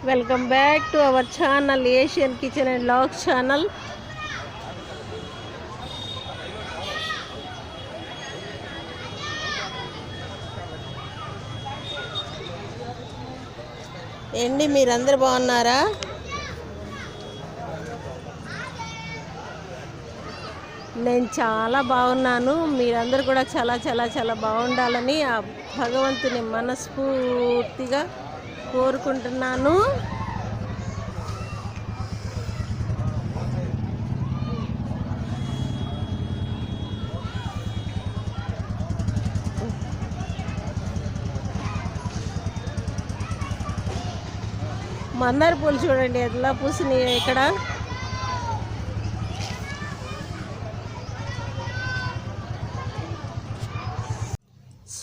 Welcome back to our channel Asian kitchen and vlogs channel. ఏంటి మీరందరూ బాగున్నారా? నేను చాలా బాగున్నాను. మీరందరూ కూడా చాలా చాలా చాలా బాగుండాలని ఆ భగవంతుని మనస్ఫూర్తిగా కోరుకుంటున్నాను. మందార పూలు చూడండి ఎట్లా పూసినాయి ఇక్కడ.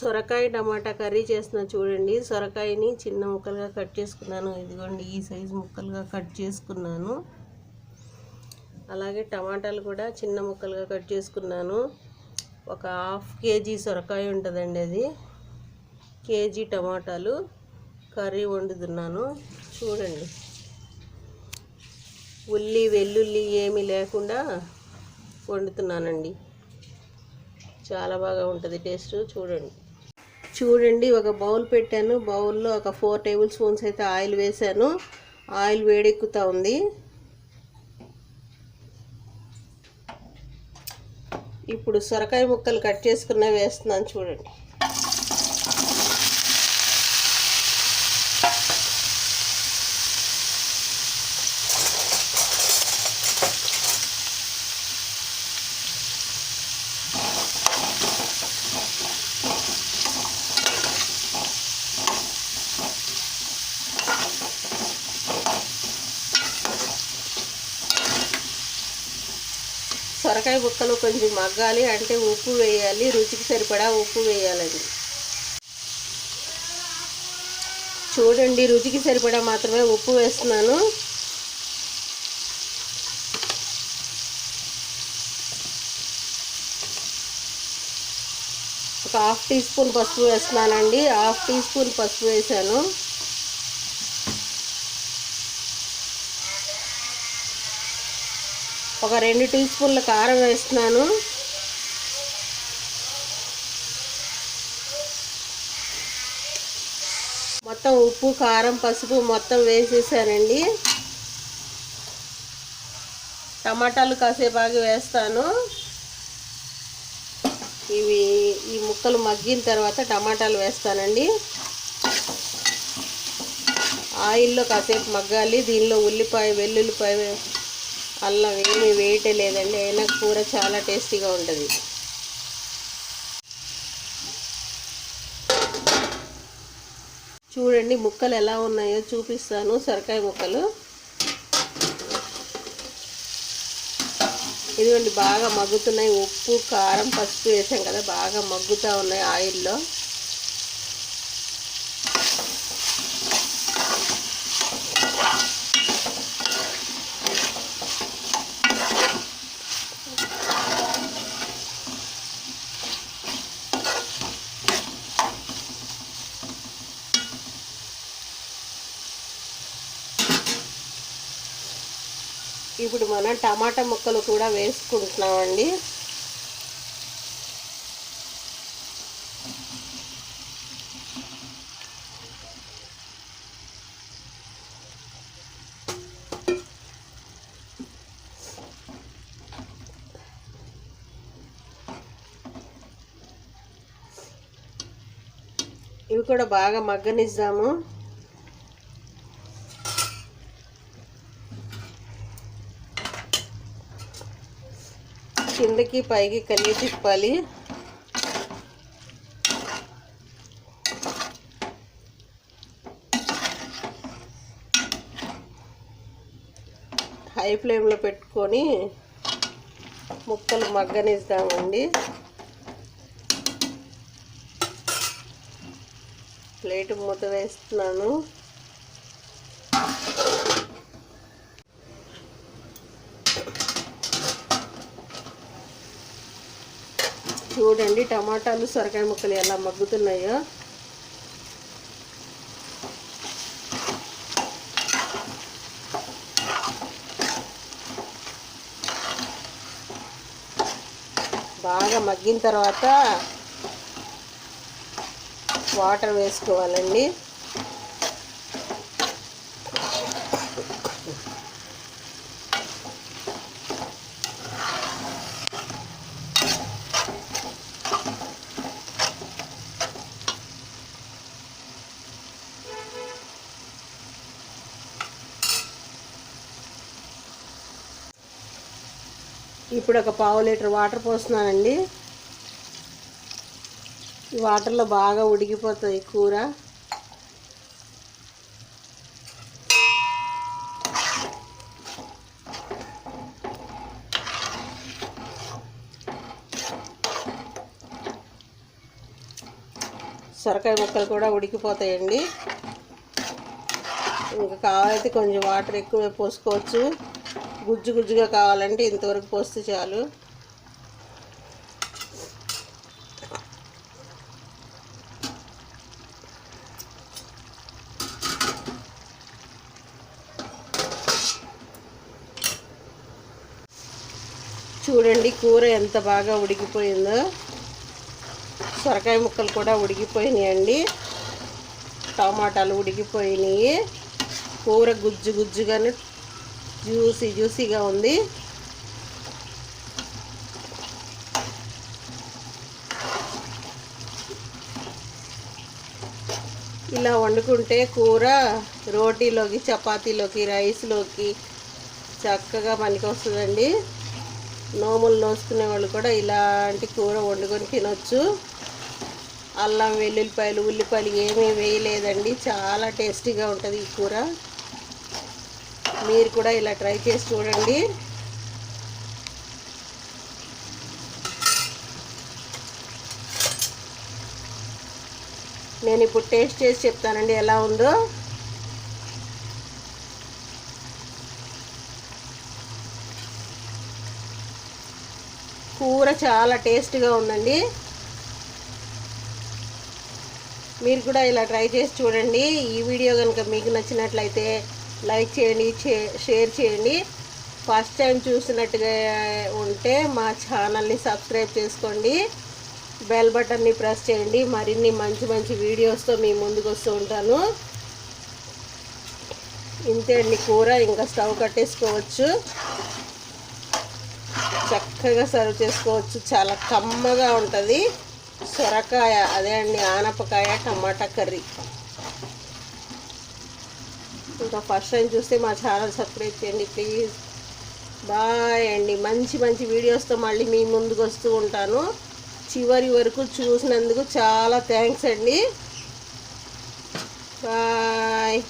సొరకాయ టమాటా కర్రీ చేస్తున్నా చూడండి. సొరకాయని చిన్న ముక్కలుగా కట్ చేసుకున్నాను. ఇదిగోండి ఈ సైజు ముక్కలుగా కట్ చేసుకున్నాను. అలాగే టమాటాలు కూడా చిన్న ముక్కలుగా కట్ చేసుకున్నాను. ఒక హాఫ్ కేజీ సొరకాయ ఉంటుందండి, అది కేజీ టమాటాలు కర్రీ వండుతున్నాను చూడండి. ఉల్లి వెల్లుల్లి ఏమీ లేకుండా వండుతున్నానండి. చాలా బాగా ఉంటుంది టేస్ట్. చూడండి ఒక బౌల్ పెట్టాను. బౌల్లో ఒక 4 టేబుల్ స్పూన్స్ అయితే ఆయిల్ వేసాను. ఆయిల్ వేడెక్కుతూ ఉంది. ఇప్పుడు సొరకాయ ముక్కలు కట్ చేసుకున్న వేస్తున్నాను చూడండి. సొరకాయ ముక్కలు కొంచెం మగ్గాలి అంటే ఉప్పు వేయాలి, రుచికి సరిపడా ఉప్పు వేయాలండి. చూడండి రుచికి సరిపడా మాత్రమే ఉప్పు వేస్తున్నాను. ఒక హాఫ్ టీ స్పూన్ పసుపు వేస్తున్నానండి. హాఫ్ టీ స్పూన్ పసుపు వేసాను. ఒక 2 టీ స్పూన్ల కారం వేస్తున్నాను. మొత్తం ఉప్పు కారం పసుపు మొత్తం వేసేసానండి. టమాటాలు కాసేపు ఆగి వేస్తాను. ఈ ముక్కలు మగ్గిన తర్వాత టమాటాలు వేస్తానండి. ఆయిల్లో కాసేపు మగ్గాలి. దీనిలో ఉల్లిపాయ వెల్లుల్లిపాయ అల్లం ఏమీ వేయటం లేదండి, అయినా కూర చాలా టేస్టీగా ఉంటుంది. చూడండి ముక్కలు ఎలా ఉన్నాయో చూపిస్తాను. సొరకాయ ముక్కలు ఇదిగోండి బాగా మగ్గుతున్నాయి. ఉప్పు కారం పసుపు వేసాం కదా, బాగా మగ్గుతూ ఉన్నాయి ఆయిల్లో. ఇప్పుడు మనం టమాటా ముక్కలు కూడా వేసుకుంటున్నామండి. ఇవి కూడా బాగా మగ్గనిద్దాము. కిందకి పైకి కలిగి తిప్పాలి. హై ఫ్లేమ్లో పెట్టుకొని ముక్కలు మగ్గనిద్దామండి. ప్లేట్ మూత వేస్తున్నాను. చూడండి టమాటాలు సొరకాయ ముక్కలు ఎలా మగ్గుతున్నాయో. బాగా మగ్గిన తర్వాత వాటర్ వేసుకోవాలండి. ఇప్పుడు ఒక పావు లీటర్ వాటర్ పోస్తున్నానండి. ఈ వాటర్లో బాగా ఉడికిపోతుంది కూర. సొరకాయ ముక్కలు కూడా ఉడికిపోతాయండి. ఇంకా కావాలైతే కొంచెం వాటర్ ఎక్కువ పోసుకోవచ్చు. గుజ్జు గుజ్జుగా కావాలంటే ఇంతవరకు పోస్తే చాలు. చూడండి కూర ఎంత బాగా ఉడికిపోయిందో. సొరకాయ ముక్కలు కూడా ఉడికిపోయినాయండి. టమాటాలు ఉడికిపోయినాయి. కూర గుజ్జు గుజ్జుగానే జ్యూసీగా ఉంది. ఇలా వండుకుంటే కూర రోటీలోకి, చపాతీలోకి, రైస్లోకి చక్కగా పనికొస్తుందండి. నోములు నోసుకునే వాళ్ళు కూడా ఇలాంటి కూర వండుకొని తినొచ్చు. అల్లం, వెల్లుల్లిపాయలు, ఉల్లిపాయలు ఏమీ వేయలేదండి. చాలా టేస్టీగా ఉంటుంది ఈ కూర. మీరు కూడా ఇలా ట్రై చేసి చూడండి. నేను ఇప్పుడు టేస్ట్ చేసి చెప్తానండి ఎలా ఉందో. కూర చాలా టేస్ట్గా ఉందండి. మీరు కూడా ఇలా ట్రై చేసి చూడండి. ఈ వీడియో కనుక మీకు నచ్చినట్లయితే లైక్ చేయండి, షేర్ చేయండి. ఫస్ట్ టైం చూసినట్టుగా ఉంటే మా ఛానల్ని సబ్స్క్రైబ్ చేసుకోండి. బెల్ బటన్ని ప్రెస్ చేయండి. మరిన్ని మంచి మంచి వీడియోస్తో మీ ముందుకు వస్తూ ఉంటాను. ఇంతే అండి కూర. ఇంకా స్టవ్ కట్టేసుకోవచ్చు. చక్కగా సర్వ్ చేసుకోవచ్చు. చాలా కమ్మగా ఉంటుంది. సొరకాయ, అదే అండి ఆనపకాయ టమాటా కర్రీ. ఇంకా ఫస్ట్ టైం చూస్తే మా ఛానల్ సబ్స్క్రైబ్ చేయండి ప్లీజ్. బాయ్ అండి. మంచి మంచి వీడియోస్తో మళ్ళీ మీ ముందుకు వస్తూ ఉంటాను. చివరి వరకు చూసినందుకు చాలా థ్యాంక్స్ అండి. బాయ్.